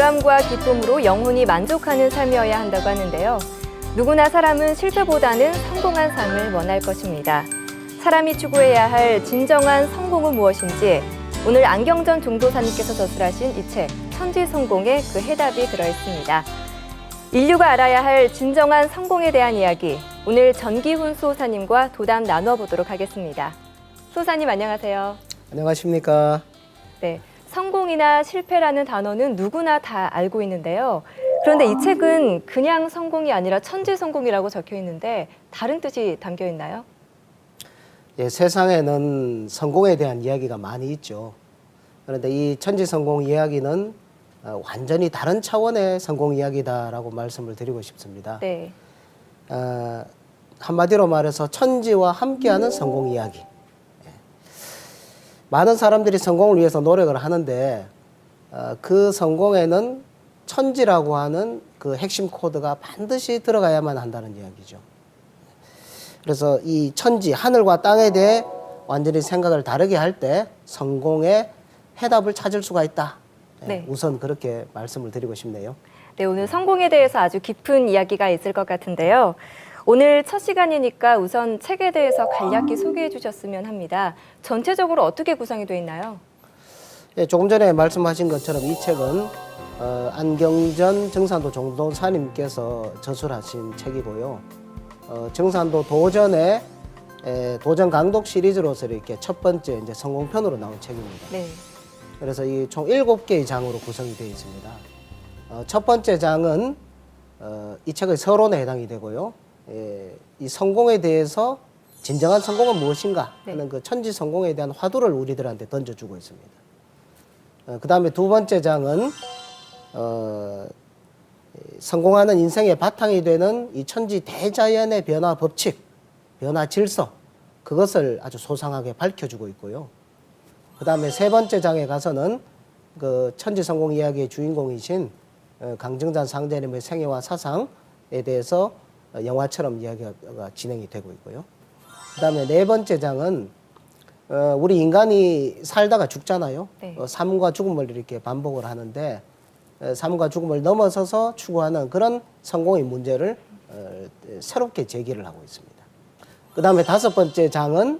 보람과 기쁨으로 영혼이 만족하는 삶이어야 한다고 하는데요. 누구나 사람은 실패보다는 성공한 삶을 원할 것입니다. 사람이 추구해야 할 진정한 성공은 무엇인지 오늘 안경전 종도사님께서 저술하신 이 책 천지성공에 그 해답이 들어있습니다. 인류가 알아야 할 진정한 성공에 대한 이야기, 오늘 전기훈 수호사님과 도담 나눠보도록 하겠습니다. 수호사님 안녕하세요. 안녕하십니까. 네, 성공이나 실패라는 단어는 누구나 다 알고 있는데요. 그런데 이 책은 그냥 성공이 아니라 천지성공이라고 적혀 있는데 다른 뜻이 담겨 있나요? 예, 세상에는 성공에 대한 이야기가 많이 있죠. 그런데 이 천지성공 이야기는 완전히 다른 차원의 성공 이야기다라고 말씀을 드리고 싶습니다. 네. 한마디로 말해서 천지와 함께하는 성공 이야기. 많은 사람들이 성공을 위해서 노력을 하는데 그 성공에는 천지라고 하는 그 핵심 코드가 반드시 들어가야만 한다는 이야기죠. 그래서 이 천지, 하늘과 땅에 대해 완전히 생각을 다르게 할 때 성공의 해답을 찾을 수가 있다. 네. 우선 그렇게 말씀을 드리고 싶네요. 네, 오늘 성공에 대해서 아주 깊은 이야기가 있을 것 같은데요. 오늘 첫 시간이니까 우선 책에 대해서 간략히 소개해 주셨으면 합니다. 전체적으로 어떻게 구성이 되어 있나요? 예, 조금 전에 말씀하신 것처럼 이 책은 안경전 정산도 종도사님께서 저술하신 책이고요. 정산도 도전의 도전 강독 시리즈로서 이렇게 첫 번째 이제 성공편으로 나온 책입니다. 네. 그래서 이 총 7개의 장으로 구성이 되어 있습니다. 첫 번째 장은 이 책의 서론에 해당이 되고요. 이 성공에 대해서 진정한 성공은 무엇인가 하는 그 천지 성공에 대한 화두를 우리들한테 던져주고 있습니다. 그 다음에 두 번째 장은 성공하는 인생의 바탕이 되는 이 천지 대자연의 변화 법칙, 변화 질서, 그것을 아주 소상하게 밝혀주고 있고요. 그 다음에 세 번째 장에 가서는 그 천지 성공 이야기의 주인공이신 강정잔 상제님의 생애와 사상에 대해서 영화처럼 이야기가 진행이 되고 있고요. 그 다음에 네 번째 장은 우리 인간이 살다가 죽잖아요. 네. 삶과 죽음을 이렇게 반복을 하는데 삶과 죽음을 넘어서서 추구하는 그런 성공의 문제를 새롭게 제기를 하고 있습니다. 그 다음에 다섯 번째 장은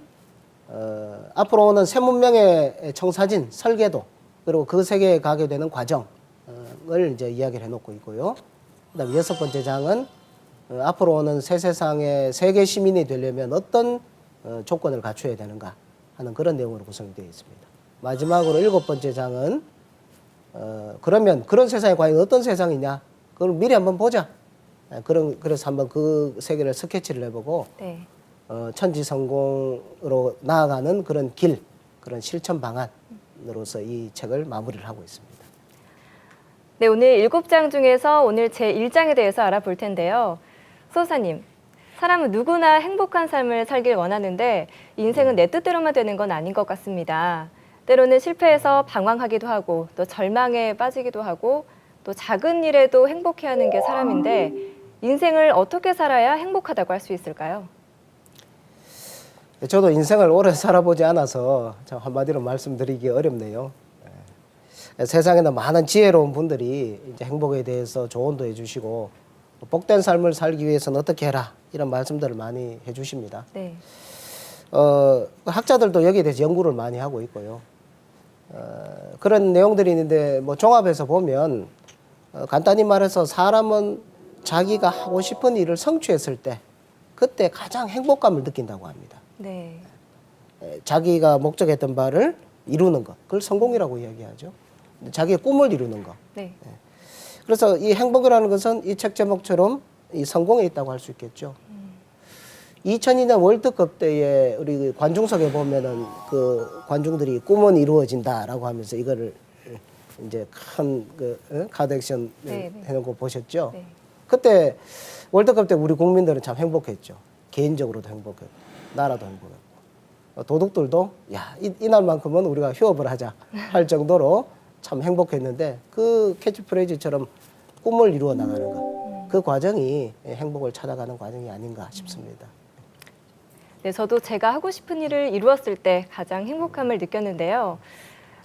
앞으로 오는 새 문명의 청사진, 설계도, 그리고 그 세계에 가게 되는 과정을 이제 이야기를 해놓고 있고요. 그 다음에 여섯 번째 장은 앞으로 오는 새 세상의 세계 시민이 되려면 어떤 조건을 갖춰야 되는가 하는 그런 내용으로 구성이 되어 있습니다. 마지막으로 일곱 번째 장은 그러면 그런 세상이 과연 어떤 세상이냐, 그걸 미리 한번 보자. 그래서 한번 그 세계를 스케치를 해보고 네. 천지 성공으로 나아가는 그런 길, 그런 실천 방안으로서 이 책을 마무리를 하고 있습니다. 네, 오늘 7장 중에서 오늘 제 1장에 대해서 알아볼 텐데요. 수호사님, 사람은 누구나 행복한 삶을 살길 원하는데 인생은 내 뜻대로만 되는 건 아닌 것 같습니다. 때로는 실패해서 방황하기도 하고 또 절망에 빠지기도 하고 또 작은 일에도 행복해하는 게 사람인데 인생을 어떻게 살아야 행복하다고 할 수 있을까요? 저도 인생을 오래 살아보지 않아서 참 한마디로 말씀드리기 어렵네요. 세상에는 많은 지혜로운 분들이 이제 행복에 대해서 조언도 해주시고 복된 삶을 살기 위해서는 어떻게 해라 이런 말씀들을 많이 해주십니다. 네. 학자들도 여기에 대해서 연구를 많이 하고 있고요. 그런 내용들이 있는데 뭐 종합해서 보면 간단히 말해서 사람은 자기가 하고 싶은 일을 성취했을 때 그때 가장 행복감을 느낀다고 합니다. 네. 자기가 목적했던 바를 이루는 것, 그걸 성공이라고 이야기하죠. 자기의 꿈을 이루는 것. 네. 그래서 이 행복이라는 것은 이 책 제목처럼 이 성공에 있다고 할 수 있겠죠. 2002년 월드컵 때에 우리 관중석에 보면은 그 관중들이 꿈은 이루어진다라고 하면서 이거를 이제 큰 그 카드 액션 해놓은 거 보셨죠? 네. 그때 월드컵 때 우리 국민들은 참 행복했죠. 개인적으로도 행복했고, 나라도 행복했고, 도둑들도 야, 이날만큼은 우리가 휴업을 하자 할 정도로 참 행복했는데 그 캐치프레이즈처럼 꿈을 이루어 나가는 것, 그 과정이 행복을 찾아가는 과정이 아닌가 싶습니다. 네, 저도 제가 하고 싶은 일을 이루었을 때 가장 행복함을 느꼈는데요.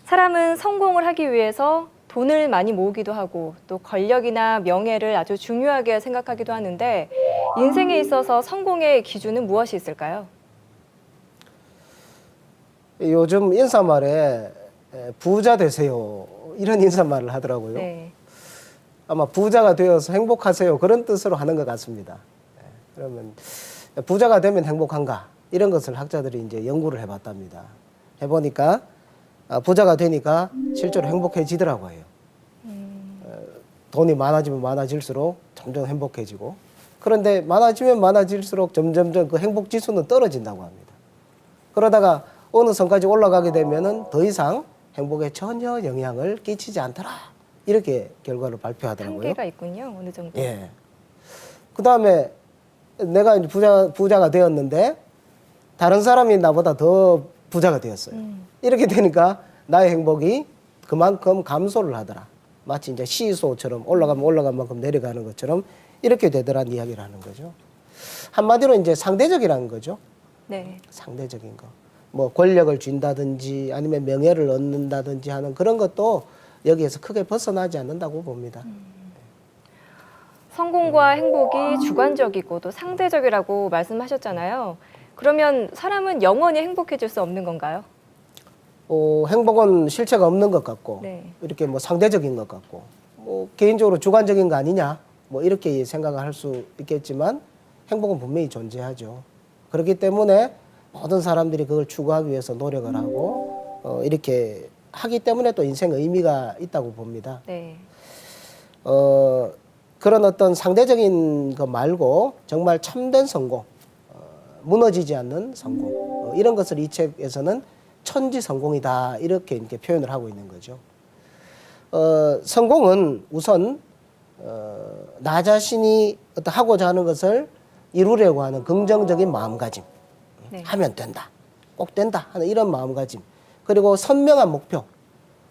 사람은 성공을 하기 위해서 돈을 많이 모으기도 하고 또 권력이나 명예를 아주 중요하게 생각하기도 하는데 인생에 있어서 성공의 기준은 무엇이 있을까요? 요즘 인사말에 부자 되세요 이런 인사말을 하더라고요. 네. 아마 부자가 되어서 행복하세요 그런 뜻으로 하는 것 같습니다. 그러면 부자가 되면 행복한가 이런 것을 학자들이 이제 연구를 해봤답니다. 해보니까 부자가 되니까 실제로 행복해지더라고 해요. 돈이 많아지면 많아질수록 점점 행복해지고 그런데 많아지면 많아질수록 점점점 그 행복 지수는 떨어진다고 합니다. 그러다가 어느 선까지 올라가게 되면은 더 이상 행복에 전혀 영향을 끼치지 않더라. 이렇게 결과를 발표하더라고요. 한계가 있군요. 어느 정도. 예. 그 다음에 내가 이제 부자가 되었는데 다른 사람이 나보다 더 부자가 되었어요. 이렇게 되니까 나의 행복이 그만큼 감소를 하더라. 마치 이제 시소처럼 올라가면 올라간 만큼 내려가는 것처럼 이렇게 되더란 이야기를 하는 거죠. 한마디로 이제 상대적이라는 거죠. 네. 상대적인 거. 뭐 권력을 쥔다든지 아니면 명예를 얻는다든지 하는 그런 것도 여기에서 크게 벗어나지 않는다고 봅니다. 성공과 행복이 주관적이고 또 상대적이라고 말씀하셨잖아요. 그러면 사람은 영원히 행복해질 수 없는 건가요? 행복은 실체가 없는 것 같고 네. 이렇게 뭐 상대적인 것 같고 개인적으로 주관적인 거 아니냐 뭐 이렇게 생각을 할 수 있겠지만 행복은 분명히 존재하죠. 그렇기 때문에 모든 사람들이 그걸 추구하기 위해서 노력을 하고 이렇게 하기 때문에 또 인생 의미가 있다고 봅니다. 네. 그런 어떤 상대적인 거 말고 정말 참된 성공, 무너지지 않는 성공 이런 것을 이 책에서는 천지 성공이다 이렇게 표현을 하고 있는 거죠. 성공은 우선 나 자신이 어떤 하고자 하는 것을 이루려고 하는 긍정적인 마음가짐, 네. 하면 된다, 꼭 된다 하는 이런 마음가짐, 그리고 선명한 목표,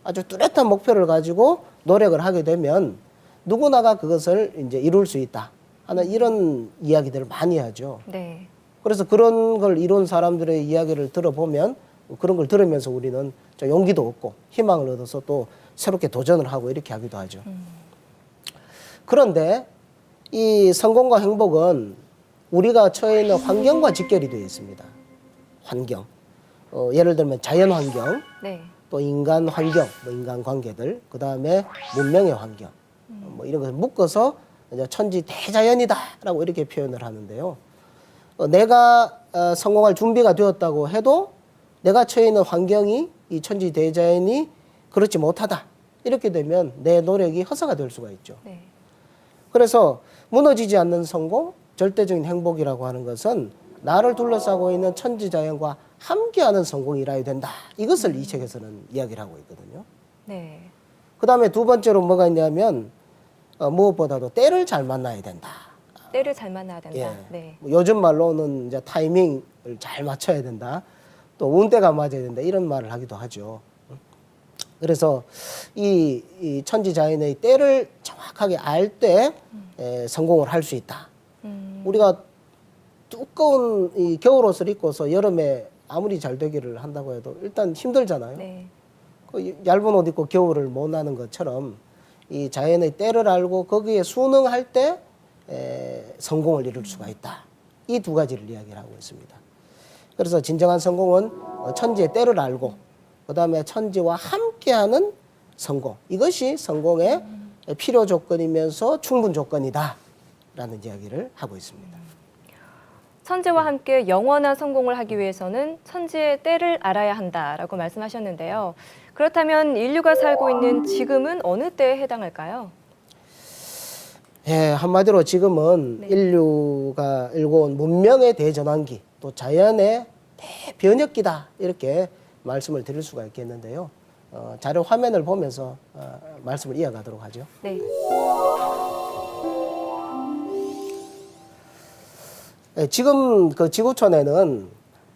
아주 뚜렷한 목표를 가지고 노력을 하게 되면 누구나가 그것을 이제 이룰 수 있다 하는 이런 이야기들을 많이 하죠. 네. 그래서 그런 걸 이룬 사람들의 이야기를 들어보면 그런 걸 들으면서 우리는 좀 용기도 얻고 희망을 얻어서 또 새롭게 도전을 하고 이렇게 하기도 하죠. 그런데 이 성공과 행복은 우리가 처해 있는 환경과 직결이 되어 있습니다. 환경. 예를 들면 자연 환경, 네. 또 인간 환경, 뭐 인간 관계들, 그 다음에 문명의 환경, 뭐 이런 것을 묶어서 이제 천지 대자연이다라고 이렇게 표현을 하는데요. 내가 성공할 준비가 되었다고 해도 내가 처해 있는 환경이 이 천지 대자연이 그렇지 못하다 이렇게 되면 내 노력이 허사가 될 수가 있죠. 네. 그래서 무너지지 않는 성공, 절대적인 행복이라고 하는 것은 나를 둘러싸고 있는 천지자연과 함께하는 성공이라야 된다. 이것을 이 책에서는 이야기를 하고 있거든요. 네. 그 다음에 두 번째로 뭐가 있냐면 무엇보다도 때를 잘 만나야 된다. 때를 잘 만나야 된다. 예. 네. 뭐 요즘 말로는 이제 타이밍을 잘 맞춰야 된다. 또 운때가 맞아야 된다. 이런 말을 하기도 하죠. 그래서 이 천지자연의 때를 정확하게 알 때 성공을 할 수 있다. 우리가 두꺼운 이 겨울옷을 입고서 여름에 아무리 잘 되기를 한다고 해도 일단 힘들잖아요. 네. 그 얇은 옷 입고 겨울을 못 나는 것처럼 이 자연의 때를 알고 거기에 순응할 때 성공을 이룰 수가 있다. 이 두 가지를 이야기를 하고 있습니다. 그래서 진정한 성공은 천지의 때를 알고 그다음에 천지와 함께하는 성공. 이것이 성공의 필요 조건이면서 충분 조건이다라는 이야기를 하고 있습니다. 천지와 함께 영원한 성공을 하기 위해서는 천지의 때를 알아야 한다라고 말씀하셨는데요. 그렇다면 인류가 살고 있는 지금은 어느 때에 해당할까요? 예, 한마디로 지금은 네. 인류가 일궈온 문명의 대전환기, 또 자연의 대변혁기다 이렇게 말씀을 드릴 수가 있겠는데요. 자료 화면을 보면서 말씀을 이어가도록 하죠. 네. 예, 지금 그 지구촌에는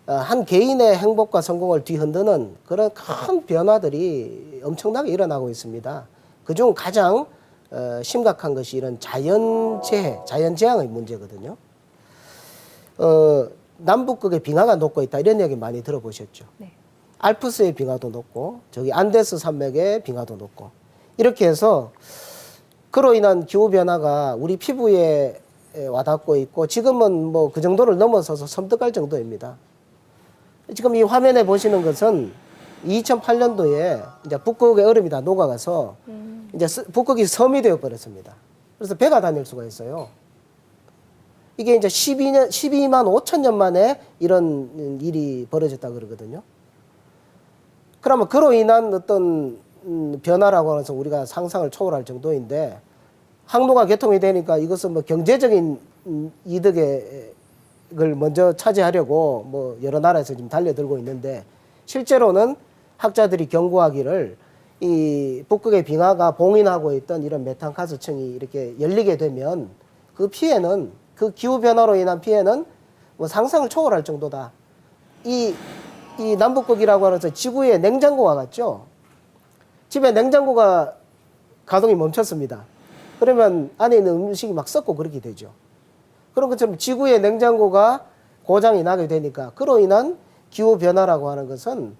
한 개인의 행복과 성공을 뒤흔드는 그런 큰 변화들이 엄청나게 일어나고 있습니다. 그중 가장 심각한 것이 이런 자연재해, 자연재앙의 문제거든요. 남북극의 빙하가 녹고 있다 이런 얘기 많이 들어보셨죠. 네. 알프스의 빙하도 녹고 저기 안데스 산맥의 빙하도 녹고 이렇게 해서 그로 인한 기후 변화가 우리 피부에 와닿고 있고 지금은 뭐 그 정도를 넘어서서 섬뜩할 정도입니다. 지금 이 화면에 보시는 것은 2008년도에 이제 북극의 얼음이 다 녹아가서 이제 북극이 섬이 되어 버렸습니다. 그래서 배가 다닐 수가 있어요. 이게 이제 12만 5천 년 만에 이런 일이 벌어졌다 그러거든요. 그러면 그로 인한 어떤 변화라고 해서 우리가 상상을 초월할 정도인데 항로가 개통이 되니까 이것은 뭐 경제적인 이득을 먼저 차지하려고 뭐 여러 나라에서 지금 달려들고 있는데 실제로는 학자들이 경고하기를 이 북극의 빙하가 봉인하고 있던 이런 메탄가스층이 이렇게 열리게 되면 그 피해는 그 기후 변화로 인한 피해는 뭐 상상을 초월할 정도다. 이 남북극이라고 하면서 지구의 냉장고와 같죠. 집에 냉장고가 가동이 멈췄습니다. 그러면 안에 있는 음식이 막 썩고 그렇게 되죠. 그런 것처럼 지구의 냉장고가 고장이 나게 되니까 그로 인한 기후 변화라고 하는 것은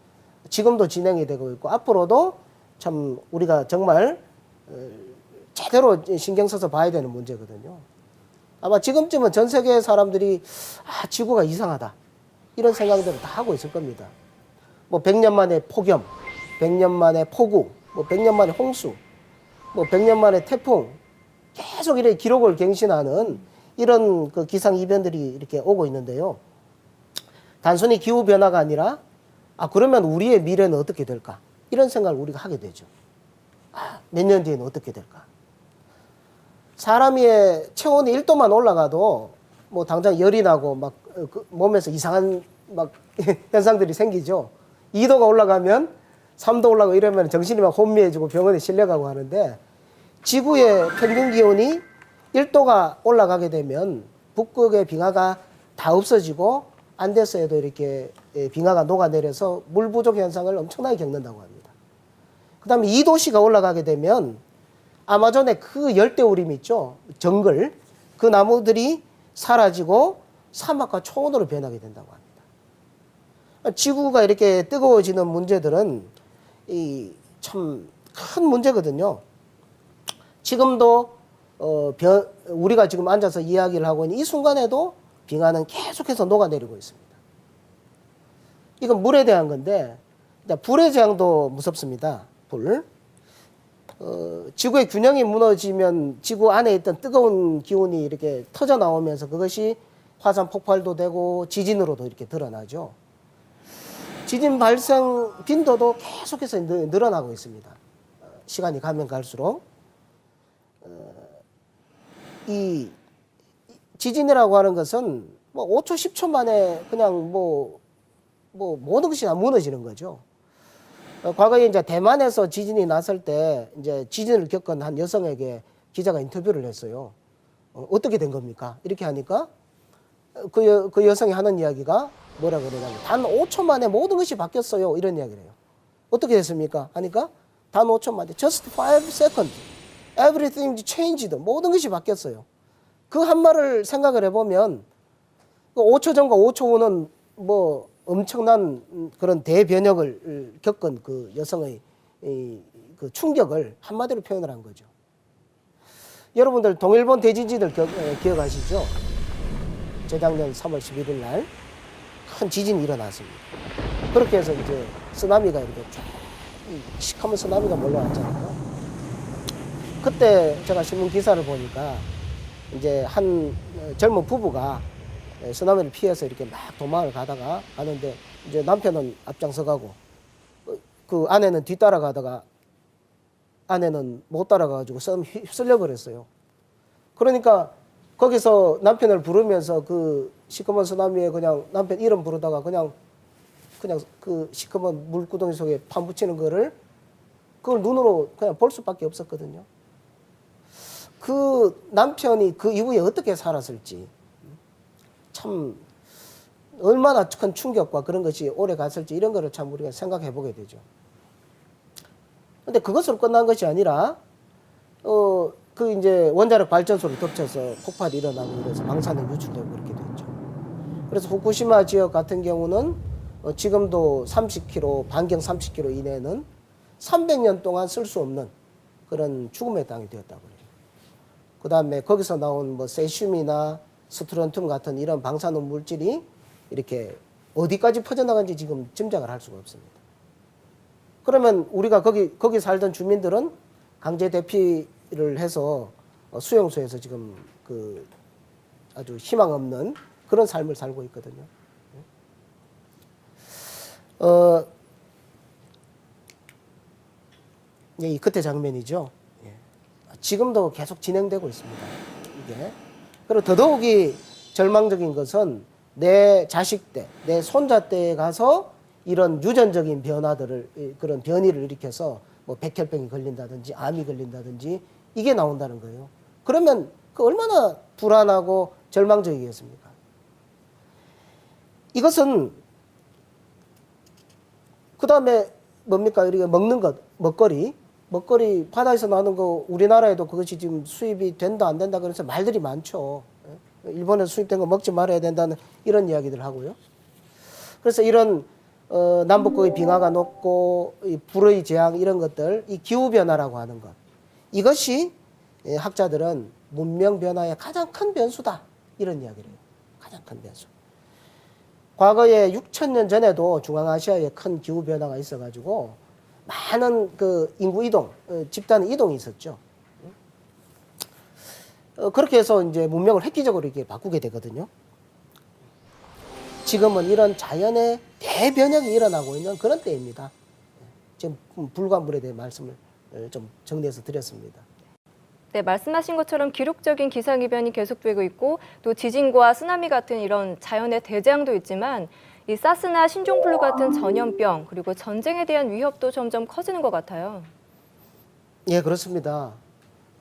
지금도 진행이 되고 있고 앞으로도 참 우리가 정말 제대로 신경 써서 봐야 되는 문제거든요. 아마 지금쯤은 전 세계 사람들이 지구가 이상하다 이런 생각들을 다 하고 있을 겁니다. 뭐 100년 만에 폭염, 100년 만에 폭우, 뭐 100년 만에 홍수, 뭐 100년 만에 태풍 계속 이렇게 기록을 갱신하는 이런 그 기상 이변들이 이렇게 오고 있는데요. 단순히 기후 변화가 아니라 그러면 우리의 미래는 어떻게 될까? 이런 생각을 우리가 하게 되죠. 몇 년 뒤에는 어떻게 될까? 사람의 체온이 1도만 올라가도 뭐 당장 열이 나고 막 몸에서 이상한 막 현상들이 생기죠. 2도가 올라가면 3도 올라가고 이러면 정신이 막 혼미해지고 병원에 실려가고 하는데 지구의 평균 기온이 1도가 올라가게 되면 북극의 빙하가 다 없어지고 안데스에도 이렇게 빙하가 녹아내려서 물 부족 현상을 엄청나게 겪는다고 합니다. 그 다음에 2도씨가 올라가게 되면 아마존의 그 열대우림 있죠. 정글. 그 나무들이 사라지고 사막과 초원으로 변하게 된다고 합니다. 지구가 이렇게 뜨거워지는 문제들은 참 큰 문제거든요. 지금도 우리가 지금 앉아서 이야기를 하고 있는 이 순간에도 빙하는 계속해서 녹아내리고 있습니다. 이건 물에 대한 건데 불의 재앙도 무섭습니다. 불. 지구의 균형이 무너지면 지구 안에 있던 뜨거운 기운이 이렇게 터져 나오면서 그것이 화산 폭발도 되고 지진으로도 이렇게 드러나죠. 지진 발생 빈도도 계속해서 늘어나고 있습니다. 시간이 가면 갈수록. 이 지진이라고 하는 것은 뭐 5초, 10초 만에 그냥 뭐 모든 것이 다 무너지는 거죠. 과거에 이제 대만에서 지진이 났을 때 이제 지진을 겪은 한 여성에게 기자가 인터뷰를 했어요. 어떻게 된 겁니까? 이렇게 하니까 그 여성이 하는 이야기가 뭐라 그러냐면 단 5초 만에 모든 것이 바뀌었어요. 이런 이야기를 해요. 어떻게 됐습니까? 하니까 단 5초 만에 just 5 seconds. everything changed. 모든 것이 바뀌었어요. 그 한 말을 생각을 해보면 5초 전과 5초 후는 뭐 엄청난 그런 대변혁을 겪은 그 여성의 그 충격을 한마디로 표현을 한 거죠. 여러분들 동일본 대지진을 기억하시죠? 재작년 3월 11일 날 큰 지진이 일어났습니다. 그렇게 해서 이제 쓰나미가 이렇게 쫙 시커먼 쓰나미가 몰려왔잖아요. 그때 제가 신문 기사를 보니까 이제 한 젊은 부부가 쓰나미를 피해서 이렇게 막 도망을 가는데 이제 남편은 앞장서 가고 그 아내는 뒤따라가다가 아내는 못 따라가가지고 휩쓸려 버렸어요. 그러니까 거기서 남편을 부르면서 그 시커먼 쓰나미에 그냥 남편 이름 부르다가 그냥 그 시커먼 물구덩이 속에 파묻히는 거를 그걸 눈으로 그냥 볼 수밖에 없었거든요. 그 남편이 그 이후에 어떻게 살았을지 참 얼마나 큰 충격과 그런 것이 오래 갔을지 이런 거를 참 우리가 생각해 보게 되죠. 근데 그것으로 끝난 것이 아니라 그 이제 원자력 발전소를 덮쳐서 폭발이 일어나고 그래서 방사능 유출되고 그렇게 됐죠. 그래서 후쿠시마 지역 같은 경우는 지금도 30km, 반경 30km 이내에는 300년 동안 쓸 수 없는 그런 죽음의 땅이 되었다고 그래요. 그 다음에 거기서 나온 뭐 세슘이나 스트론튬 같은 이런 방사능 물질이 이렇게 어디까지 퍼져나간지 지금 짐작을 할 수가 없습니다. 그러면 우리가 거기 살던 주민들은 강제 대피를 해서 수용소에서 지금 그 아주 희망 없는 그런 삶을 살고 있거든요. 이 그때 장면이죠. 지금도 계속 진행되고 있습니다. 이게. 그리고 더더욱이 절망적인 것은 내 자식 때, 내 손자 때에 가서 이런 유전적인 변화들을, 그런 변이를 일으켜서 뭐 백혈병이 걸린다든지 암이 걸린다든지 이게 나온다는 거예요. 그러면 그 얼마나 불안하고 절망적이겠습니까? 이것은 그 다음에 뭡니까? 우리가 먹는 것, 먹거리 바다에서 나오는 거 우리나라에도 그것이 지금 수입이 된다 안 된다 그래서 말들이 많죠. 일본에서 수입된 거 먹지 말아야 된다는 이런 이야기들 하고요. 그래서 이런 남북극의 빙하가 높고 이 불의 재앙 이런 것들, 이 기후 변화라고 하는 것, 이것이 학자들은 문명 변화의 가장 큰 변수다 이런 이야기를 해요. 가장 큰 변수. 과거에 6,000년 전에도 중앙아시아에 큰 기후 변화가 있어가지고 많은 그 인구 이동, 집단 이동이 있었죠. 그렇게 해서 이제 문명을 획기적으로 이렇게 바꾸게 되거든요. 지금은 이런 자연의 대변혁이 일어나고 있는 그런 때입니다. 지금 불과물에 대해 말씀을 좀 정리해서 드렸습니다. 네, 말씀하신 것처럼 기록적인 기상이변이 계속되고 있고 또 지진과 쓰나미 같은 이런 자연의 대재앙도 있지만 이 사스나 신종플루 같은 전염병 그리고 전쟁에 대한 위협도 점점 커지는 것 같아요. 예, 그렇습니다.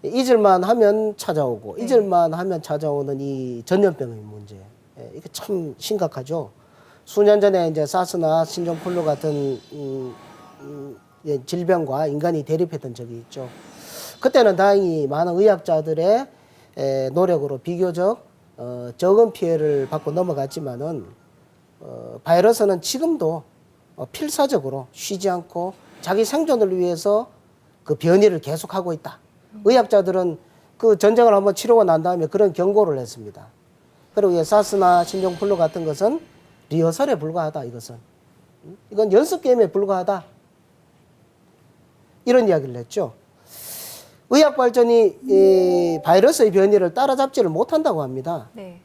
잊을만 하면 찾아오고 잊을만 하면 찾아오는 이 전염병의 문제. 이게 참 심각하죠. 수년 전에 이제 사스나 신종플루 같은 질병과 인간이 대립했던 적이 있죠. 그때는 다행히 많은 의학자들의 노력으로 비교적 적은 피해를 받고 넘어갔지만은 바이러스는 지금도 필사적으로 쉬지 않고 자기 생존을 위해서 그 변이를 계속하고 있다. 의학자들은 그 전쟁을 한번 치르고 난 다음에 그런 경고를 했습니다. 그리고 사스나 신종플루 같은 것은 리허설에 불과하다. 이건 연습 게임에 불과하다. 이런 이야기를 했죠. 의학 발전이 이 바이러스의 변이를 따라잡지를 못한다고 합니다. 네.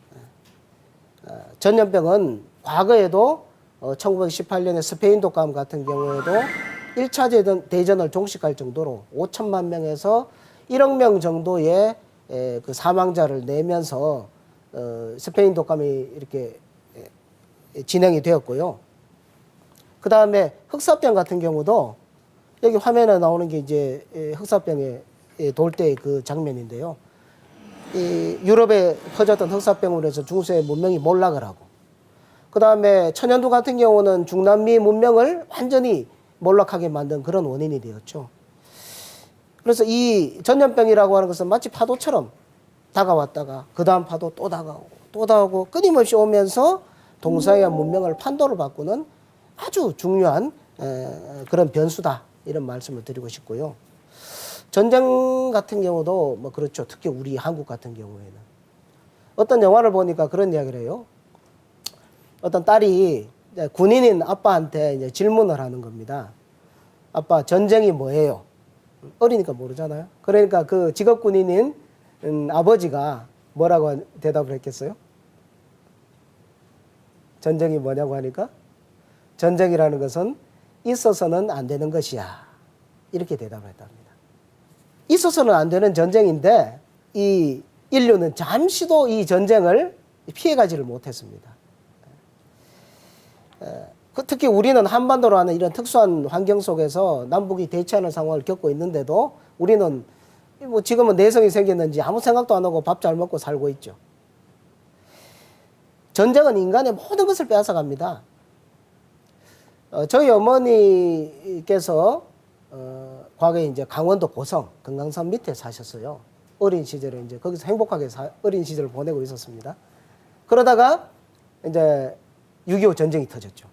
전염병은 과거에도 1918년에 스페인 독감 같은 경우에도 1차 대전을 종식할 정도로 5천만 명에서 1억 명 정도의 그 사망자를 내면서 스페인 독감이 이렇게 진행이 되었고요. 그 다음에 흑사병 같은 경우도 여기 화면에 나오는 게 이제 흑사병의 돌 때의 그 장면인데요. 이 유럽에 퍼졌던 흑사병으로 해서 중세의 문명이 몰락을 하고, 그 다음에 천연두 같은 경우는 중남미 문명을 완전히 몰락하게 만든 그런 원인이 되었죠. 그래서 이 전염병이라고 하는 것은 마치 파도처럼 다가왔다가 그 다음 파도 또 다가오고 또 다가오고 끊임없이 오면서 동서양 문명을 판도를 바꾸는 아주 중요한 그런 변수다 이런 말씀을 드리고 싶고요. 전쟁 같은 경우도 뭐 그렇죠. 특히 우리 한국 같은 경우에는 어떤 영화를 보니까 그런 이야기를 해요. 어떤 딸이 군인인 아빠한테 이제 질문을 하는 겁니다. 아빠, 전쟁이 뭐예요? 어리니까 모르잖아요. 그러니까 그 직업 군인인 아버지가 뭐라고 대답을 했겠어요? 전쟁이 뭐냐고 하니까 전쟁이라는 것은 있어서는 안 되는 것이야. 이렇게 대답을 했답니다. 있어서는 안 되는 전쟁인데 이 인류는 잠시도 이 전쟁을 피해가지를 못했습니다. 특히 우리는 한반도로 하는 이런 특수한 환경 속에서 남북이 대치하는 상황을 겪고 있는데도 우리는 뭐 지금은 내성이 생겼는지 아무 생각도 안 하고 밥 잘 먹고 살고 있죠. 전쟁은 인간의 모든 것을 빼앗아갑니다. 저희 어머니께서 과거에 이제 강원도 고성, 금강산 밑에 사셨어요. 어린 시절에 이제 거기서 행복하게 어린 시절을 보내고 있었습니다. 그러다가 이제 6.25 전쟁이 터졌죠.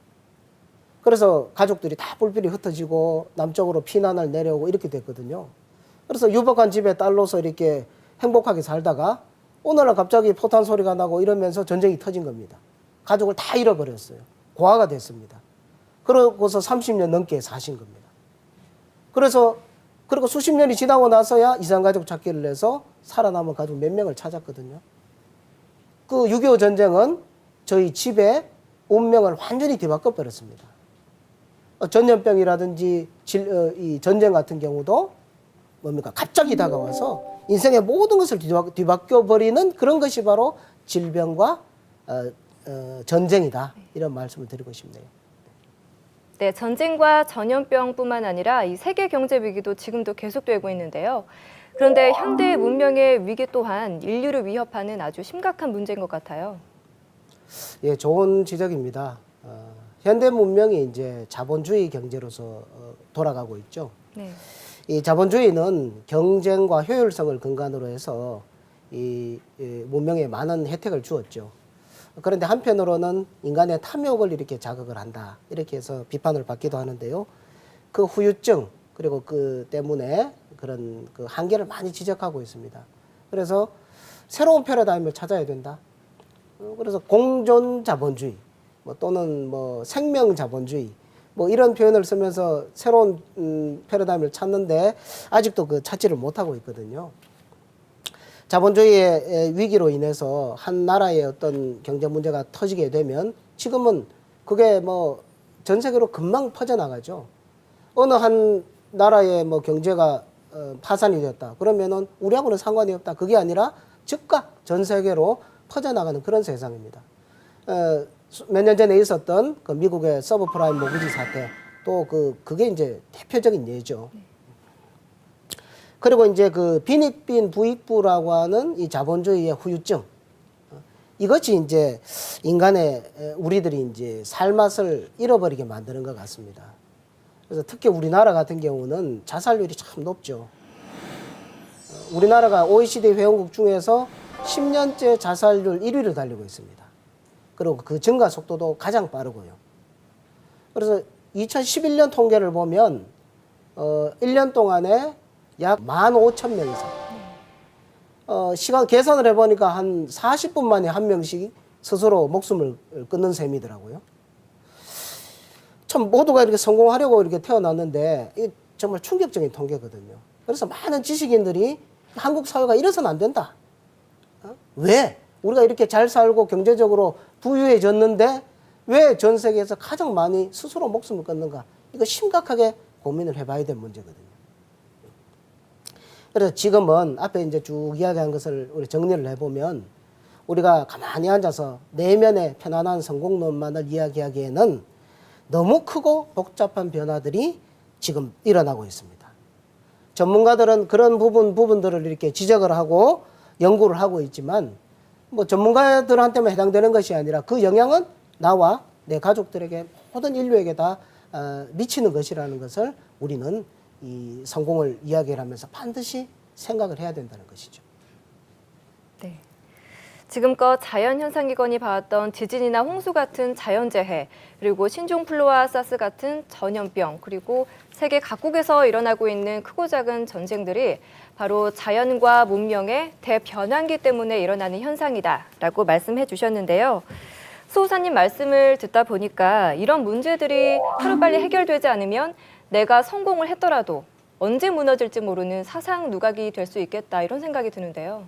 그래서 가족들이 다 뿔뿔이 흩어지고 남쪽으로 피난을 내려오고 이렇게 됐거든요. 그래서 유복한 집에 딸로서 이렇게 행복하게 살다가 어느 날 갑자기 포탄 소리가 나고 이러면서 전쟁이 터진 겁니다. 가족을 다 잃어버렸어요. 고아가 됐습니다. 그러고서 30년 넘게 사신 겁니다. 그래서 그리고 수십 년이 지나고 나서야 이산가족 찾기를 해서 살아남은 가족 몇 명을 찾았거든요. 그 6.25 전쟁은 저희 집의 운명을 완전히 뒤바꿔 버렸습니다. 전염병이라든지 이 전쟁 같은 경우도 뭡니까? 갑자기 다가와서 인생의 모든 것을 뒤바뀌어 버리는 그런 것이 바로 질병과 전쟁이다. 이런 말씀을 드리고 싶네요. 네, 전쟁과 전염병뿐만 아니라 이 세계 경제 위기도 지금도 계속되고 있는데요. 그런데 현대 문명의 위기 또한 인류를 위협하는 아주 심각한 문제인 것 같아요. 예, 좋은 지적입니다. 현대 문명이 이제 자본주의 경제로서 돌아가고 있죠. 네. 이 자본주의는 경쟁과 효율성을 근간으로 해서 이 문명에 많은 혜택을 주었죠. 그런데 한편으로는 인간의 탐욕을 이렇게 자극을 한다. 이렇게 해서 비판을 받기도 하는데요. 그 후유증 그리고 그 때문에 그런 그 한계를 많이 지적하고 있습니다. 그래서 새로운 패러다임을 찾아야 된다. 그래서 공존 자본주의 또는 생명 자본주의 이런 표현을 쓰면서 새로운 패러다임을 찾는데 아직도 그 찾지를 못하고 있거든요. 자본주의의 위기로 인해서 한 나라의 어떤 경제 문제가 터지게 되면 지금은 그게 전 세계로 금방 퍼져나가죠. 어느 한 나라의 경제가 파산이 되었다. 그러면은 우리하고는 상관이 없다. 그게 아니라 즉각 전 세계로 퍼져나가는 그런 세상입니다. 몇 년 전에 있었던 그 미국의 서브프라임 모기지 사태 또 그게 이제 대표적인 예죠. 그리고 이제 그 빈익빈 부익부라고 하는 이 자본주의의 후유증 이것이 이제 인간의 우리들이 이제 살맛을 잃어버리게 만드는 것 같습니다. 그래서 특히 우리나라 같은 경우는 자살률이 참 높죠. 우리나라가 OECD 회원국 중에서 10년째 자살률 1위를 달리고 있습니다. 그리고 그 증가 속도도 가장 빠르고요. 그래서 2011년 통계를 보면 1년 동안에 약 15,000명 이상. 시간 계산을 해보니까 한 40분 만에 한 명씩 스스로 목숨을 끊는 셈이더라고요. 참 모두가 이렇게 성공하려고 이렇게 태어났는데 이게 정말 충격적인 통계거든요. 그래서 많은 지식인들이 한국 사회가 이래서는 안 된다. 왜? 우리가 이렇게 잘 살고 경제적으로 부유해졌는데 왜 전 세계에서 가장 많이 스스로 목숨을 끊는가? 이거 심각하게 고민을 해봐야 될 문제거든요. 그래서 지금은 앞에 이제 쭉 이야기한 것을 우리 정리를 해보면 우리가 가만히 앉아서 내면의 편안한 성공론만을 이야기하기에는 너무 크고 복잡한 변화들이 지금 일어나고 있습니다. 전문가들은 그런 부분들을 이렇게 지적을 하고 연구를 하고 있지만 전문가들한테만 해당되는 것이 아니라 그 영향은 나와 내 가족들에게 모든 인류에게 다 미치는 것이라는 것을 우리는 이 성공을 이야기를 하면서 반드시 생각을 해야 된다는 것이죠. 네. 지금껏 자연현상기관이 봐왔던 지진이나 홍수 같은 자연재해, 그리고 신종플루와 사스 같은 전염병, 그리고 세계 각국에서 일어나고 있는 크고 작은 전쟁들이 바로 자연과 문명의 대변환기 때문에 일어나는 현상이다라고 말씀해 주셨는데요. 수호사님 말씀을 듣다 보니까 이런 문제들이 하루빨리 해결되지 않으면 내가 성공을 했더라도 언제 무너질지 모르는 사상 누각이 될 수 있겠다 이런 생각이 드는데요.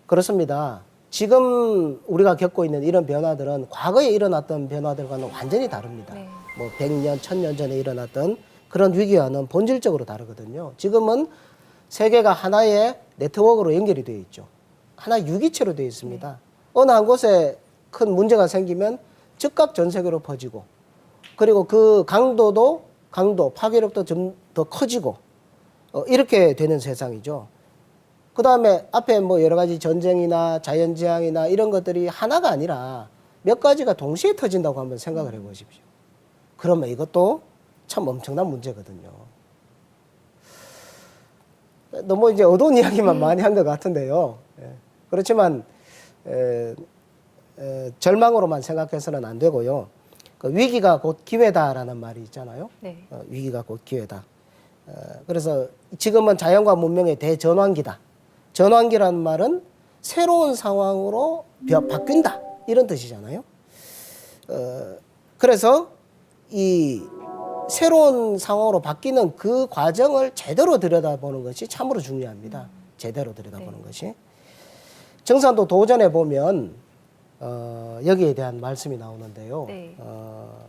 그렇습니다. 지금 우리가 겪고 있는 이런 변화들은 과거에 일어났던 변화들과는 완전히 다릅니다. 네. 100년, 1000년 전에 일어났던 그런 위기와는 본질적으로 다르거든요. 지금은 세계가 하나의 네트워크로 연결이 되어 있죠. 하나의 유기체로 되어 있습니다. 네. 어느 한 곳에 큰 문제가 생기면 즉각 전 세계로 퍼지고 그리고 그 강도, 파괴력도 좀 더 커지고 이렇게 되는 세상이죠. 그 다음에 앞에 여러 가지 전쟁이나 자연재앙이나 이런 것들이 하나가 아니라 몇 가지가 동시에 터진다고 한번 생각을 해보십시오. 그러면 이것도 참 엄청난 문제거든요. 너무 이제 어두운 이야기만 많이 한 것 같은데요. 그렇지만 절망으로만 생각해서는 안 되고요. 그 위기가 곧 기회다라는 말이 있잖아요. 네. 위기가 곧 기회다. 그래서 지금은 자연과 문명의 대전환기다. 전환기라는 말은 새로운 상황으로 바뀐다 이런 뜻이잖아요. 그래서 이 새로운 상황으로 바뀌는 그 과정을 제대로 들여다보는 것이 참으로 중요합니다. 제대로 들여다보는 것이. 정산도 도전에 보면 여기에 대한 말씀이 나오는데요. 네.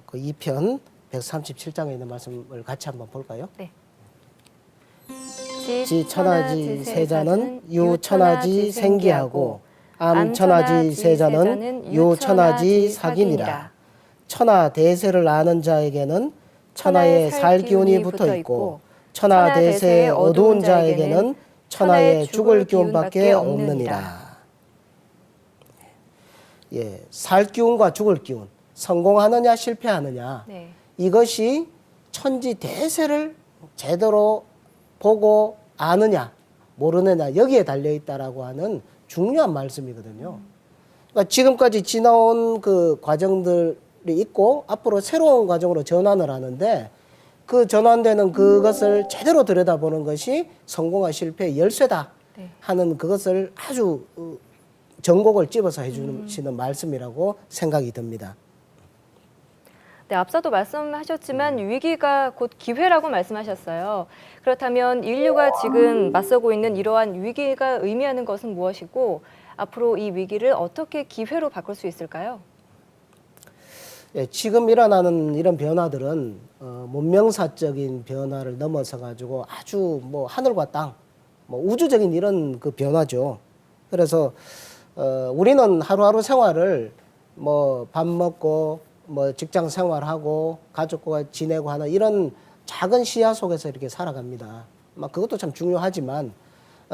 그 2편 137장에 있는 말씀을 같이 한번 볼까요? 네. 지천하지 세자는 유천하지 생기하고 암천하지 세자는 유천하지 사기니라. 천하 대세를 아는 자에게는 천하의 살 기운이 붙어 있고 천하 대세의 어두운 자에게는 천하의 죽을 기운밖에 없느니라. 예, 살 기운과 죽을 기운, 성공하느냐 실패하느냐, 네. 이것이 천지 대세를 제대로 보고 아느냐 모르느냐 여기에 달려 있다라고 하는 중요한 말씀이거든요. 그러니까 지금까지 지나온 그 과정들이 있고 앞으로 새로운 과정으로 전환을 하는데 그 전환되는 그것을 제대로 들여다보는 것이 성공과 실패의 열쇠다 네. 하는 그것을 아주 전곡을 집어서 해주시는 말씀이라고 생각이 듭니다. 네, 앞서도 말씀하셨지만 위기가 곧 기회라고 말씀하셨어요. 그렇다면 인류가 지금 맞서고 있는 이러한 위기가 의미하는 것은 무엇이고 앞으로 이 위기를 어떻게 기회로 바꿀 수 있을까요? 예, 지금 일어나는 이런 변화들은 문명사적인 변화를 넘어서 가지고 아주 뭐 하늘과 땅, 뭐 우주적인 이런 그 변화죠. 그래서 우리는 하루하루 생활을 뭐 밥 먹고 뭐 직장 생활하고 가족과 지내고 하는 이런 작은 시야 속에서 이렇게 살아갑니다. 막 그것도 참 중요하지만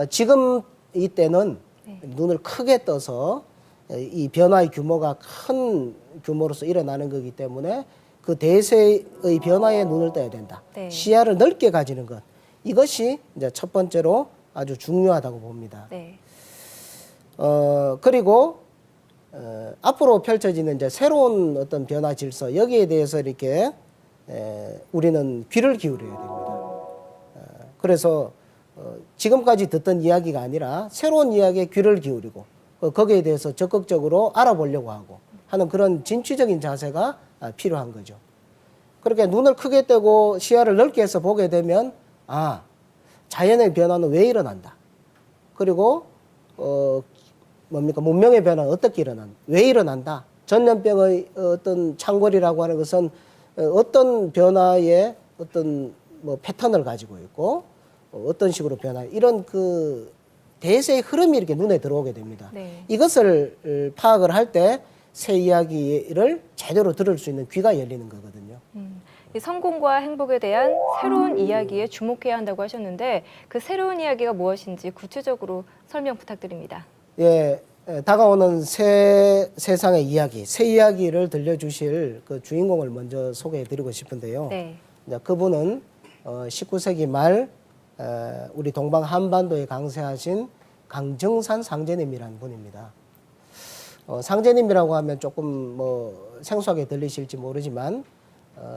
지금 이때는 네. 눈을 크게 떠서 이 변화의 규모가 큰 규모로서 일어나는 거기 때문에 그 대세의 변화에 눈을 떠야 된다. 네. 시야를 넓게 가지는 것. 이것이 이제 첫 번째로 아주 중요하다고 봅니다. 네. 그리고 앞으로 펼쳐지는 이제 새로운 어떤 변화 질서 여기에 대해서 이렇게 우리는 귀를 기울여야 됩니다. 그래서 지금까지 듣던 이야기가 아니라 새로운 이야기에 귀를 기울이고 거기에 대해서 적극적으로 알아보려고 하고 하는 그런 진취적인 자세가 필요한 거죠. 그렇게 눈을 크게 뜨고 시야를 넓게 해서 보게 되면 아, 자연의 변화는 왜 일어난다. 그리고 뭡니까? 문명의 변화는 어떻게 왜 일어난다. 전염병의 어떤 창궐이라고 하는 것은 어떤 변화의 어떤 뭐 패턴을 가지고 있고 어떤 식으로 변화 이런 그 대세의 흐름이 이렇게 눈에 들어오게 됩니다. 네. 이것을 파악을 할 때 새 이야기를 제대로 들을 수 있는 귀가 열리는 거거든요. 이 성공과 행복에 대한 새로운 이야기에 주목해야 한다고 하셨는데 그 새로운 이야기가 무엇인지 구체적으로 설명 부탁드립니다. 예, 다가오는 새 세상의 이야기, 새 이야기를 들려주실 그 주인공을 먼저 소개해드리고 싶은데요. 네. 그분은 19세기 말 우리 동방 한반도에 강세하신 강정산 상제님이라는 분입니다. 상제님이라고 하면 조금 뭐 생소하게 들리실지 모르지만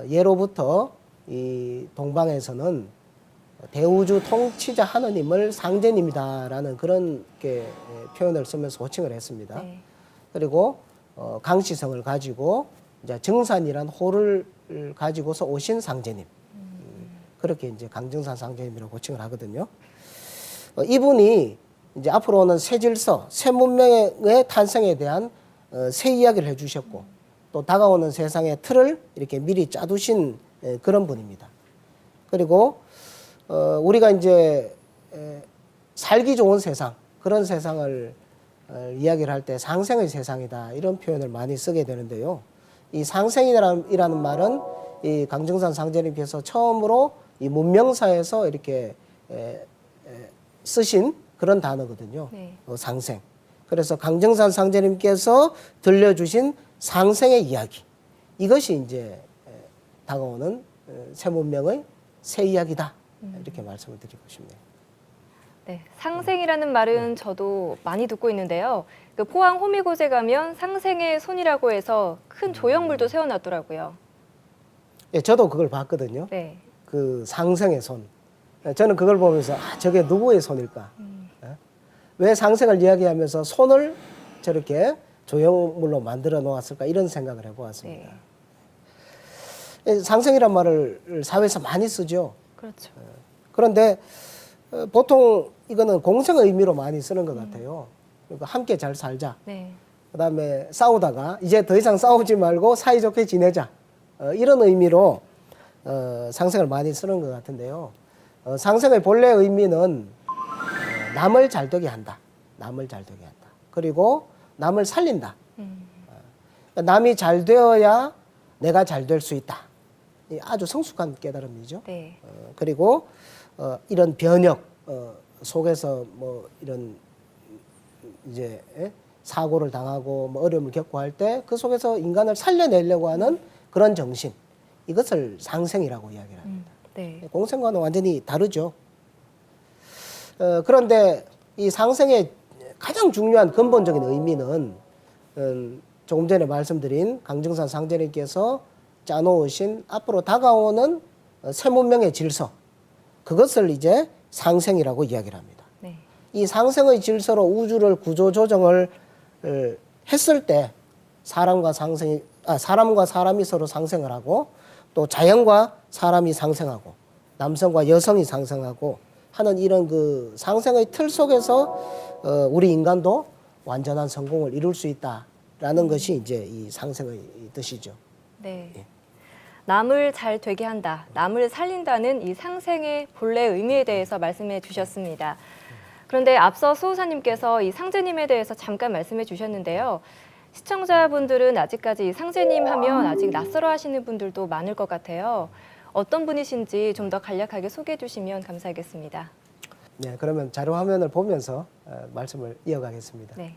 예로부터 이 동방에서는 대우주 통치자 하느님을 상제님이다라는 그런 표현을 쓰면서 호칭을 했습니다. 네. 그리고 강시성을 가지고 이제 정산이란 호를 가지고서 오신 상제님. 그렇게 이제 강정산 상제님이라고 호칭을 하거든요. 이분이 이제 앞으로 오는 새 질서, 새 문명의 탄생에 대한 새 이야기를 해주셨고 또 다가오는 세상의 틀을 이렇게 미리 짜두신 그런 분입니다. 그리고 우리가 이제 살기 좋은 세상, 그런 세상을 이야기를 할 때 상생의 세상이다 이런 표현을 많이 쓰게 되는데요. 이 상생이라는 말은 이 강정산 상제님께서 처음으로 이 문명사에서 이렇게 쓰신 그런 단어거든요. 네. 상생. 그래서 강정산 상제님께서 들려주신 상생의 이야기. 이것이 이제 다가오는 새 문명의 새 이야기다. 이렇게 말씀을 드리고 싶네요. 네, 상생이라는 말은 저도 많이 듣고 있는데요. 그 포항 호미곶에 가면 상생의 손이라고 해서 큰 조형물도 세워놨더라고요. 예, 저도 그걸 봤거든요. 네. 그 상생의 손. 저는 그걸 보면서 저게 누구의 손일까? 왜 상생을 이야기하면서 손을 저렇게 조형물로 만들어 놓았을까? 이런 생각을 해보았습니다. 상생이란 말을 사회에서 많이 쓰죠. 그렇죠. 그런데 보통 이거는 공생의 의미로 많이 쓰는 것 같아요. 그러니까 함께 잘 살자. 네. 그다음에 싸우다가 이제 더 이상 싸우지 말고 사이좋게 지내자. 이런 의미로 상생을 많이 쓰는 것 같은데요. 상생의 본래 의미는 남을 잘되게 한다. 남을 잘되게 한다. 그리고 남을 살린다. 남이 잘 되어야 내가 잘 될 수 있다. 아주 성숙한 깨달음이죠. 네. 그리고 이런 변혁 속에서 뭐 이런 이제 사고를 당하고 뭐 어려움을 겪고 할 때 그 속에서 인간을 살려내려고 하는 그런 정신, 이것을 상생이라고 이야기를 합니다. 네. 공생과는 완전히 다르죠. 그런데 이 상생의 가장 중요한 근본적인 의미는 조금 전에 말씀드린 강증산 상제님께서 짜놓으신 앞으로 다가오는 새 문명의 질서, 그것을 이제 상생이라고 이야기를 합니다. 네. 이 상생의 질서로 우주를 구조 조정을 했을 때 사람과 사람이 서로 상생을 하고 또 자연과 사람이 상생하고 남성과 여성이 상생하고 하는 이런 그 상생의 틀 속에서 우리 인간도 완전한 성공을 이룰 수 있다라는 것이 이제 이 상생의 뜻이죠. 네. 예. 남을 잘 되게 한다, 남을 살린다는 이 상생의 본래 의미에 대해서 말씀해 주셨습니다. 그런데 앞서 수호사님께서 이 상제님에 대해서 잠깐 말씀해 주셨는데요. 시청자분들은 아직까지 이 상제님 하면 아직 낯설어 하시는 분들도 많을 것 같아요. 어떤 분이신지 좀 더 간략하게 소개해 주시면 감사하겠습니다. 네, 그러면 자료 화면을 보면서 말씀을 이어가겠습니다. 네.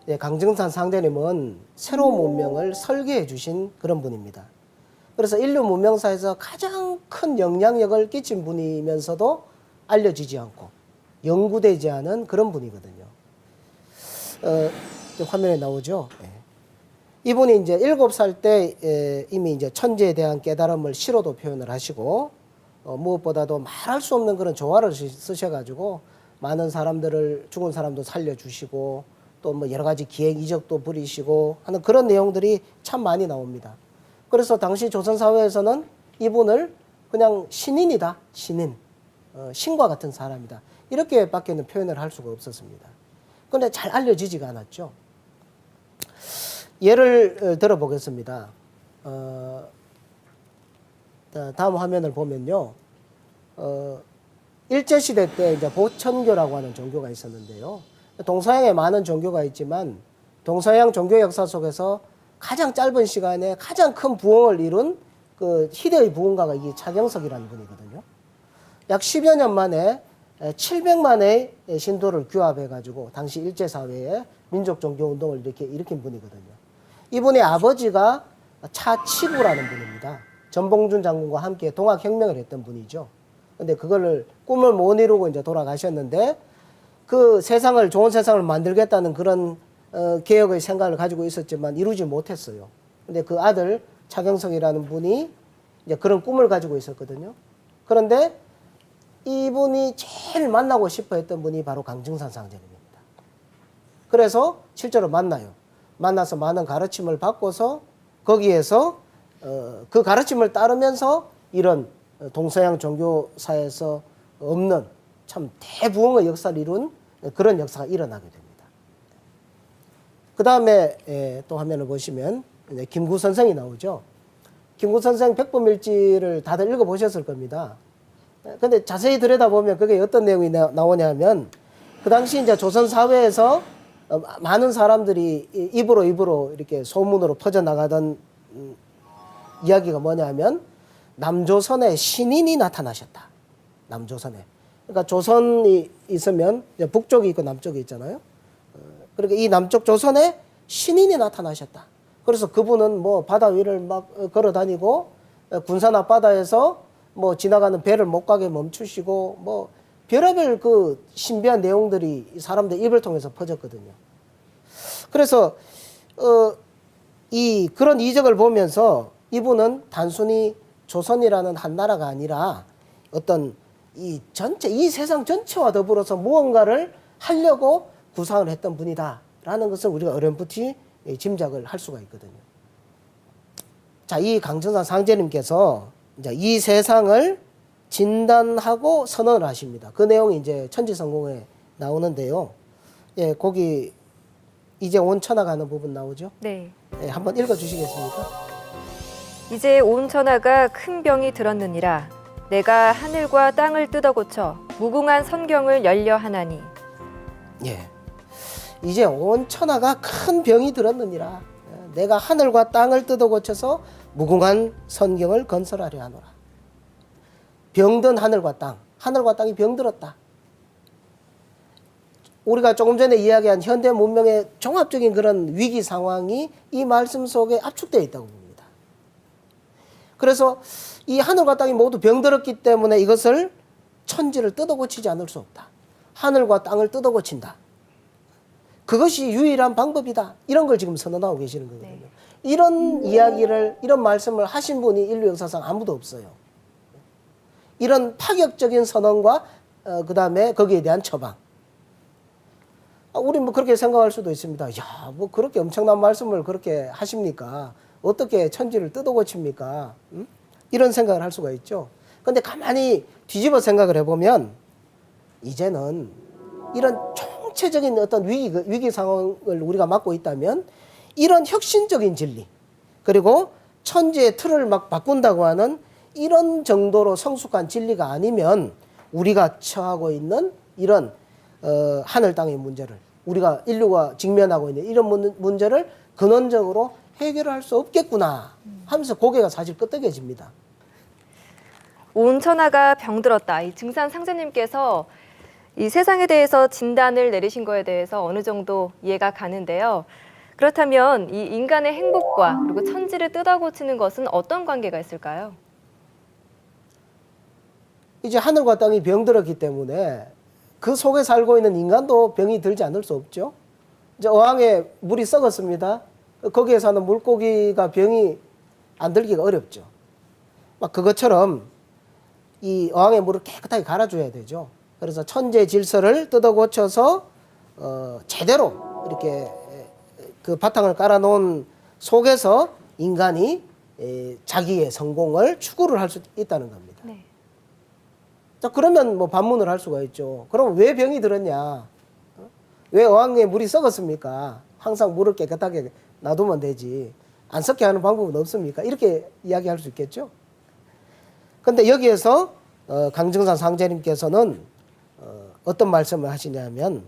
예, 강증산 상제님은 새로운 문명을 설계해 주신 그런 분입니다. 그래서 인류 문명사에서 가장 큰 영향력을 끼친 분이면서도 알려지지 않고 연구되지 않은 그런 분이거든요. 화면에 나오죠. 예. 이분이 이제 7살 때 이미 이제 천재에 대한 깨달음을 시로도 표현을 하시고 무엇보다도 말할 수 없는 그런 조화를 쓰셔가지고 많은 사람들을, 죽은 사람도 살려주시고 또 뭐 여러 가지 기획 이적도 부리시고 하는 그런 내용들이 참 많이 나옵니다. 그래서 당시 조선 사회에서는 이분을 그냥 신인이다, 신인, 신과 같은 사람이다, 이렇게밖에는 표현을 할 수가 없었습니다. 그런데 잘 알려지지가 않았죠. 예를 들어보겠습니다. 다음 화면을 보면요. 일제시대 때 이제 보천교라고 하는 종교가 있었는데요. 동서양에 많은 종교가 있지만 동서양 종교 역사 속에서 가장 짧은 시간에 가장 큰 부흥을 이룬 그 희대의 부흥가가 이 차경석이라는 분이거든요. 약 10여 년 만에 700만의 신도를 규합해가지고 당시 일제사회에 민족 종교 운동을 일으킨 분이거든요. 이분의 아버지가 차치구라는 분입니다. 전봉준 장군과 함께 동학혁명을 했던 분이죠. 근데 그거를 꿈을 못 이루고 이제 돌아가셨는데 그 세상을, 좋은 세상을 만들겠다는 그런 개혁의 생각을 가지고 있었지만 이루지 못했어요. 근데 그 아들 차경석이라는 분이 이제 그런 꿈을 가지고 있었거든요. 그런데 이분이 제일 만나고 싶어 했던 분이 바로 강증산 상제님입니다. 그래서 실제로 만나요. 만나서 많은 가르침을 받고서 거기에서 그 가르침을 따르면서 이런 동서양 종교사에서 없는 참 대부흥의 역사를 이룬 그런 역사가 일어나게 됩니다. 그 다음에 또 화면을 보시면 김구 선생이 나오죠. 김구 선생 백범일지를 다들 읽어보셨을 겁니다. 근데 자세히 들여다보면 그게 어떤 내용이 나오냐면 그 당시 이제 조선 사회에서 많은 사람들이 입으로 이렇게 소문으로 퍼져나가던 이야기가 뭐냐면 남조선에 신인이 나타나셨다. 남조선에. 그러니까 조선이 있으면 이제 북쪽이 있고 남쪽이 있잖아요. 그러니까 이 남쪽 조선에 신인이 나타나셨다. 그래서 그분은 뭐 바다 위를 막 걸어 다니고 군산 앞바다에서 뭐 지나가는 배를 못 가게 멈추시고 뭐 별의별 그 신비한 내용들이 사람들 입을 통해서 퍼졌거든요. 그래서 그런 이적을 보면서 이분은 단순히 조선이라는 한 나라가 아니라 어떤 이 세상 전체와 더불어서 무언가를 하려고 구상을 했던 분이다라는 것을 우리가 어렴풋이 짐작을 할 수가 있거든요. 자, 이 강정산 상제님께서 이제 이 세상을 진단하고 선언을 하십니다. 그 내용이 이제 천지성공에 나오는데요. 예, 거기 이제 온 천하가 하는 부분 나오죠? 네. 예, 한번 읽어 주시겠습니까? 이제 온 천하가 큰 병이 들었느니라. 내가 하늘과 땅을 뜯어 고쳐 무궁한 선경을 열려 하나니. 예. 이제 온 천하가 큰 병이 들었느니라. 내가 하늘과 땅을 뜯어 고쳐서 무궁한 선경을 건설하려 하노라. 병든 하늘과 땅이 병들었다. 우리가 조금 전에 이야기한 현대 문명의 종합적인 그런 위기 상황이 이 말씀 속에 압축되어 있다고 봅니다. 그래서 이 하늘과 땅이 모두 병들었기 때문에 이것을 천지를 뜯어 고치지 않을 수 없다. 하늘과 땅을 뜯어 고친다. 그것이 유일한 방법이다. 이런 걸 지금 선언하고 계시는 거거든요. 네. 이런 이야기를, 이런 말씀을 하신 분이 인류 역사상 아무도 없어요. 이런 파격적인 선언과 그 다음에 거기에 대한 처방. 우리 뭐 그렇게 생각할 수도 있습니다. 야, 뭐 그렇게 엄청난 말씀을 그렇게 하십니까? 어떻게 천지를 뜯어 고칩니까? 이런 생각을 할 수가 있죠. 근데 가만히 뒤집어 생각을 해보면 이제는 이런 총체적인 어떤 위기 상황을 우리가 맞고 있다면 이런 혁신적인 진리 그리고 천지의 틀을 막 바꾼다고 하는 이런 정도로 성숙한 진리가 아니면 우리가 처하고 있는 이런 하늘 땅의 문제를 우리가 인류가 직면하고 있는 이런 문제를 근원적으로 해결할 수 없겠구나 하면서 고개가 사실 끄덕여집니다. 온 천하가 병들었다. 이 증산 상제님께서 이 세상에 대해서 진단을 내리신 거에 대해서 어느 정도 이해가 가는데요. 그렇다면 이 인간의 행복과 그리고 천지를 뜯어고치는 것은 어떤 관계가 있을까요? 이제 하늘과 땅이 병들었기 때문에 그 속에 살고 있는 인간도 병이 들지 않을 수 없죠. 이제 어항에 물이 썩었습니다. 거기에 사는 물고기가 병이 안 들기가 어렵죠. 막 그것처럼 이 어항의 물을 깨끗하게 갈아줘야 되죠. 그래서 천재 질서를 뜯어 고쳐서 제대로 이렇게 그 바탕을 깔아놓은 속에서 인간이 자기의 성공을 추구를 할 수 있다는 겁니다. 네. 자, 그러면 뭐 반문을 할 수가 있죠. 그럼 왜 병이 들었냐? 왜 어항에 물이 썩었습니까? 항상 물을 깨끗하게 놔두면 되지. 안 썩게 하는 방법은 없습니까? 이렇게 이야기할 수 있겠죠. 근데 여기에서 강정산 상제님께서는 어떤 말씀을 하시냐면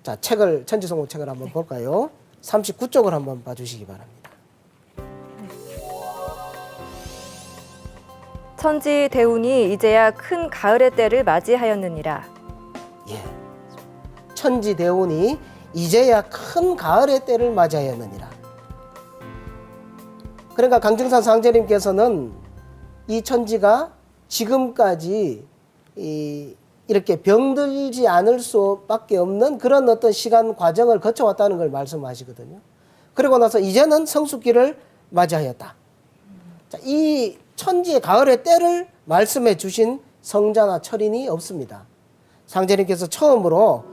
자, 천지성공 책을 한번 볼까요? 39쪽을 한번 봐주시기 바랍니다. 천지 대운이 이제야 큰 가을의 때를 맞이하였느니라. 예. 천지 대운이 이제야 큰 가을의 때를 맞이하였느니라. 그러니까 강정산 상제님께서는 이 천지가 지금까지 이렇게 병들지 않을 수밖에 없는 그런 어떤 시간 과정을 거쳐왔다는 걸 말씀하시거든요. 그리고 나서 이제는 성숙기를 맞이하였다. 자, 이 천지의 가을의 때를 말씀해 주신 성자나 철인이 없습니다. 상제님께서 처음으로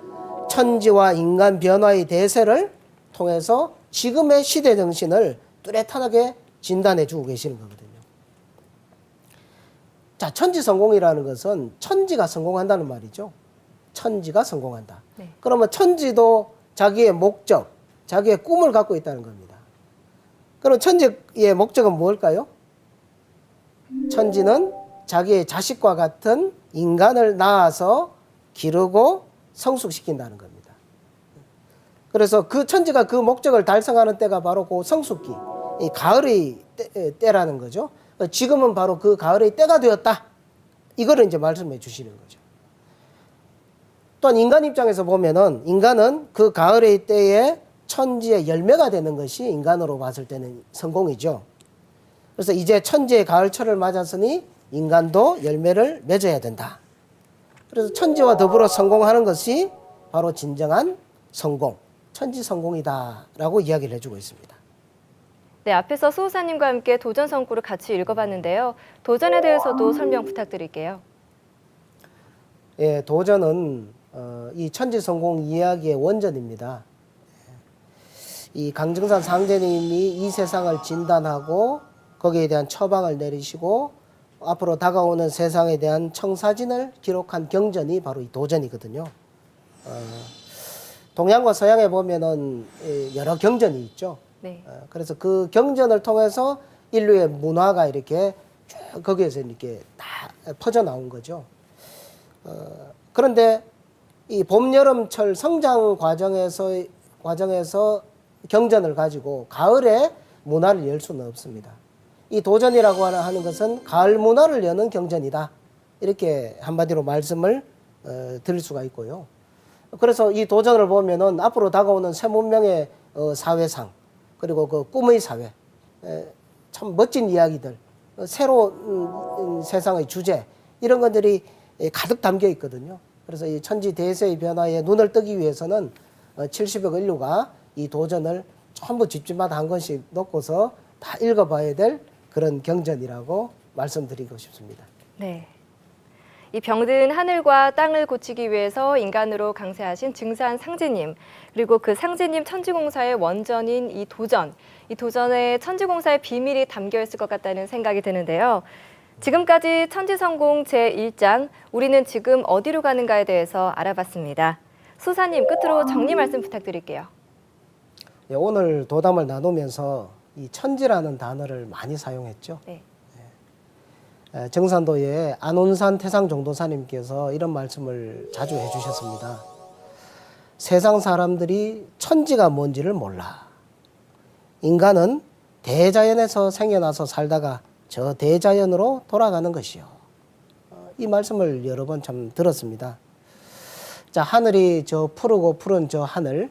천지와 인간 변화의 대세를 통해서 지금의 시대 정신을 뚜렷하게 진단해 주고 계시는 거거든요. 자, 천지 성공이라는 것은 천지가 성공한다는 말이죠. 천지가 성공한다. 네. 그러면 천지도 자기의 목적, 자기의 꿈을 갖고 있다는 겁니다. 그럼 천지의 목적은 무엇일까요? 천지는 자기의 자식과 같은 인간을 낳아서 기르고 성숙시킨다는 겁니다. 그래서 그 천지가 그 목적을 달성하는 때가 바로 그 성숙기, 이 가을의 때라는 거죠. 지금은 바로 그 가을의 때가 되었다. 이거를 이제 말씀해 주시는 거죠. 또한 인간 입장에서 보면은 인간은 그 가을의 때에 천지의 열매가 되는 것이 인간으로 봤을 때는 성공이죠. 그래서 이제 천지의 가을철을 맞았으니 인간도 열매를 맺어야 된다. 그래서 천지와 더불어 성공하는 것이 바로 진정한 성공, 천지 성공이다라고 이야기를 해주고 있습니다. 네, 앞에서 수호사님과 함께 도전 성구를 같이 읽어봤는데요. 도전에 대해서도 설명 부탁드릴게요. 예, 도전은 이 천지성공 이야기의 원전입니다. 이 강증산 상제님이 이 세상을 진단하고 거기에 대한 처방을 내리시고 앞으로 다가오는 세상에 대한 청사진을 기록한 경전이 바로 이 도전이거든요. 동양과 서양에 보면은 여러 경전이 있죠. 네. 그래서 그 경전을 통해서 인류의 문화가 이렇게 쭉 거기에서 이렇게 다 퍼져 나온 거죠. 그런데 이 봄, 여름, 철 성장 과정에서 경전을 가지고 가을에 문화를 열 수는 없습니다. 이 도전이라고 하는 것은 가을 문화를 여는 경전이다. 이렇게 한마디로 말씀을 드릴 수가 있고요. 그래서 이 도전을 보면은 앞으로 다가오는 새 문명의 사회상, 그리고 그 꿈의 사회, 참 멋진 이야기들, 새로운 세상의 주제, 이런 것들이 가득 담겨 있거든요. 그래서 이 천지 대세의 변화에 눈을 뜨기 위해서는 70억 인류가 이 도전을 전부 집집마다 한 권씩 놓고서 다 읽어봐야 될 그런 경전이라고 말씀드리고 싶습니다. 네. 이 병든 하늘과 땅을 고치기 위해서 인간으로 강세하신 증산 상제님, 그리고 그 상제님 천지공사의 원전인 이 도전에 천지공사의 비밀이 담겨 있을 것 같다는 생각이 드는데요. 지금까지 천지성공 제1장, 우리는 지금 어디로 가는가에 대해서 알아봤습니다. 수사님, 끝으로 정리 말씀 부탁드릴게요. 예, 오늘 도담을 나누면서 이 천지라는 단어를 많이 사용했죠. 네. 정산도의 안온산 태상종도사님께서 이런 말씀을 자주 해주셨습니다. 세상 사람들이 천지가 뭔지를 몰라. 인간은 대자연에서 생겨나서 살다가 저 대자연으로 돌아가는 것이요. 이 말씀을 여러 번 참 들었습니다. 자, 하늘이 저 푸르고 푸른 저 하늘,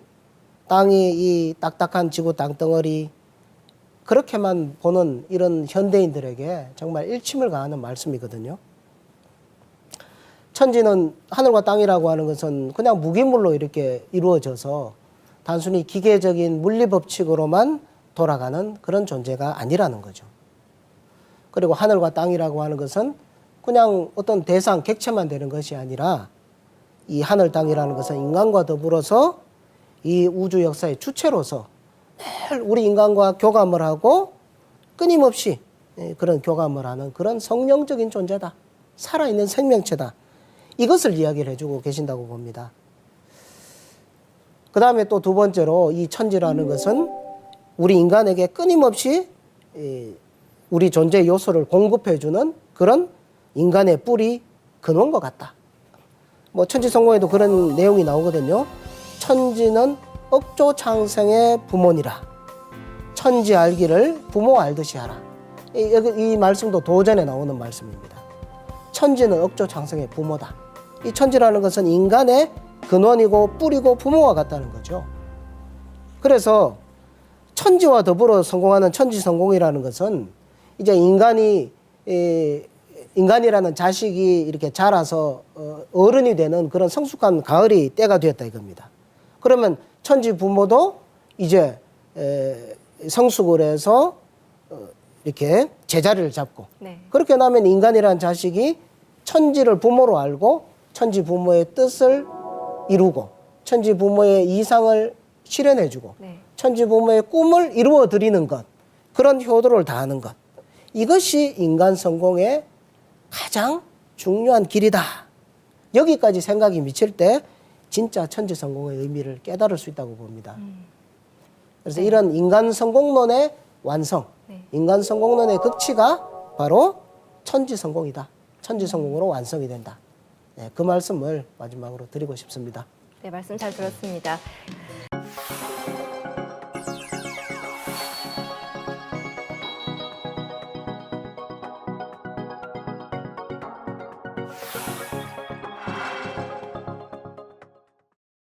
땅이 이 딱딱한 지구 땅덩어리, 그렇게만 보는 이런 현대인들에게 정말 일침을 가하는 말씀이거든요. 천지는 하늘과 땅이라고 하는 것은 그냥 무기물로 이렇게 이루어져서 단순히 기계적인 물리법칙으로만 돌아가는 그런 존재가 아니라는 거죠. 그리고 하늘과 땅이라고 하는 것은 그냥 어떤 대상, 객체만 되는 것이 아니라 이 하늘, 땅이라는 것은 인간과 더불어서 이 우주 역사의 주체로서 늘 우리 인간과 교감을 하고 끊임없이 그런 교감을 하는 그런 성령적인 존재다. 살아있는 생명체다. 이것을 이야기를 해주고 계신다고 봅니다. 그 다음에 또 두 번째로 이 천지라는 것은 우리 인간에게 끊임없이 우리 존재의 요소를 공급해주는 그런 인간의 뿌리, 근원과 같다. 뭐 천지성공에도 그런 내용이 나오거든요. 천지는 억조창생의 부모니라. 천지 알기를 부모 알듯이 하라. 이 말씀도 도전에 나오는 말씀입니다. 천지는 억조창생의 부모다. 이 천지라는 것은 인간의 근원이고 뿌리고 부모와 같다는 거죠. 그래서 천지와 더불어 성공하는 천지성공이라는 것은 이제 인간이라는 자식이 이렇게 자라서 어른이 되는 그런 성숙한 가을이 때가 되었다 이겁니다. 그러면 천지 부모도 이제 성숙을 해서 이렇게 제자리를 잡고 네. 그렇게 나면 인간이라는 자식이 천지를 부모로 알고 천지 부모의 뜻을 이루고 천지 부모의 이상을 실현해주고 네. 천지 부모의 꿈을 이루어 드리는 것, 그런 효도를 다하는 것, 이것이 인간 성공의 가장 중요한 길이다. 여기까지 생각이 미칠 때 진짜 천지 성공의 의미를 깨달을 수 있다고 봅니다. 그래서 네. 이런 인간 성공론의 완성, 네. 인간 성공론의 극치가 바로 천지 성공이다. 천지 성공으로 완성이 된다. 네, 그 말씀을 마지막으로 드리고 싶습니다. 네, 말씀 잘 들었습니다.